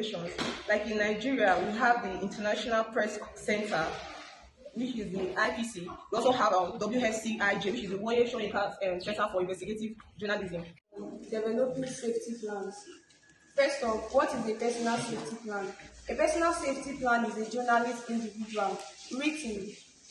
organizations. Like in Nigeria, we have the International Press Center, which is the IPC. We also have WSCIJ, which is the Warrior Shonika Center for Investigative Journalism. Developing safety plans. First off, what is a personal safety plan? A personal safety plan is a journalist individual written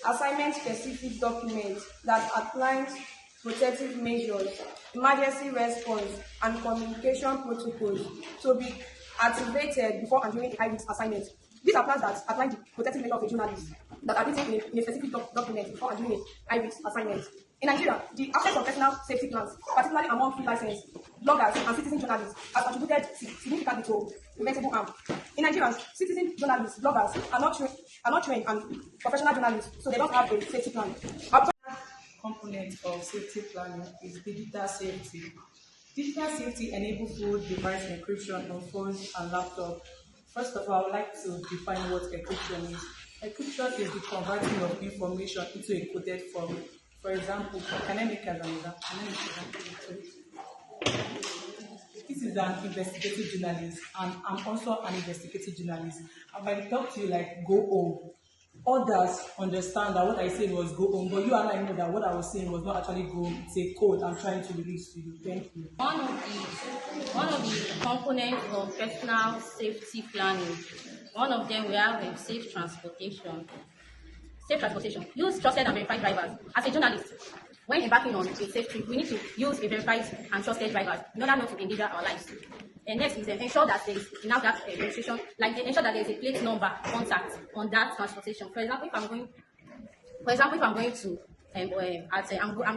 assignment specific document that outlines protective measures, emergency response, and communication protocols to be activated before and during the high-risk assignment. These are plans that outline the protective measures of a journalist that are written in a specific document before and during a high-risk assignment. In Nigeria, the absence of personal safety plans, particularly among free licensed bloggers and citizen journalists, has contributed significantly to preventable harm. In Nigeria, citizen journalists, bloggers are not trained and professional journalists, so they don't have a safety plan. Component of safety planning is digital safety. Digital safety enables full device encryption on phones and laptops. First of all, I would like to define what encryption is. Encryption is the converting of information into a coded form. For example, can I make an example? This is an investigative journalist, and I'm also an investigative journalist. And when I talk to you like go home, others understand that what I said was go home, but you and I know that what I was saying was not actually go home. It's a code I'm trying to release to you. Thank you. One of the components of personal safety planning, one of them we have safe transportation. Safe transportation. Use trusted and verified drivers. As a journalist, when embarking on a safe trip, we need to use a verified and trusted driver in order not to endanger our lives. And next is ensure that there is enough that registration, like ensure that there is a plate number contact on that transportation. For example, if I'm going to I'm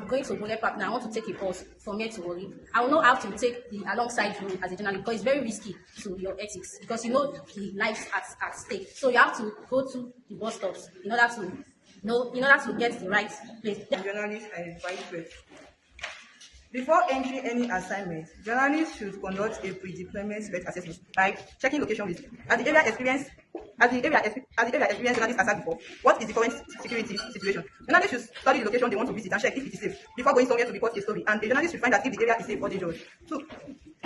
going to Bole Park now, I want to take a bus from here to Wari. I will know how to take the alongside route as a journalist because it's very risky to your ethics because you know the lives at stake. So you have to go to the bus stops in order to get the right place. Journalists are advised. Before entering any assignment, journalists should conduct a pre-deployment threat assessment, like checking location risk. As the area experienced journalists asked before, what is the current security situation? Journalists should study the location they want to visit and check if it is safe before going somewhere to report a story. And the journalist should find out if the area is safe or dangerous. 2.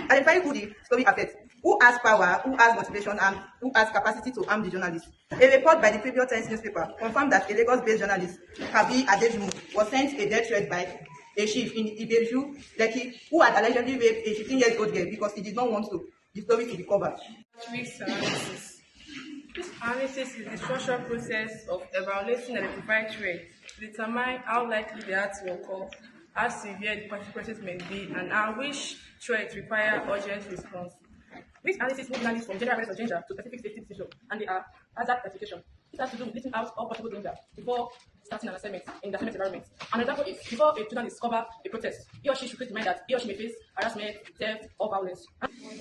Identify who the story affects, who has power, who has motivation, and who has capacity to harm the journalist. A report by the Previous Times newspaper confirmed that a Lagos-based journalist, Kabi Adejumo, was sent a death threat by a chief in Ibeju, Lekki, who had allegedly raped a 15-year-old girl because he did not want the story to be covered. Risk analysis. This analysis is the structural process of evaluating and identifying threats to determine how likely they are to occur, how severe the consequences may be, and how which threats require urgent response. This analysis moves journalists from general awareness of danger to specific safety decisions, and they are hazard classification. This has to do with listing out all possible danger before starting an assignment in the assignment environment. An example is before a journalist discovers a protest, he or she should keep in mind that he or she may face harassment, theft, or violence.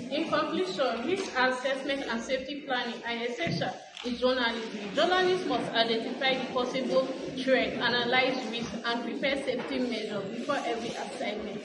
In conclusion, risk assessment and safety planning are essential in journalism. Journalists must identify the possible threat, analyze risk, and prepare safety measures before every assignment.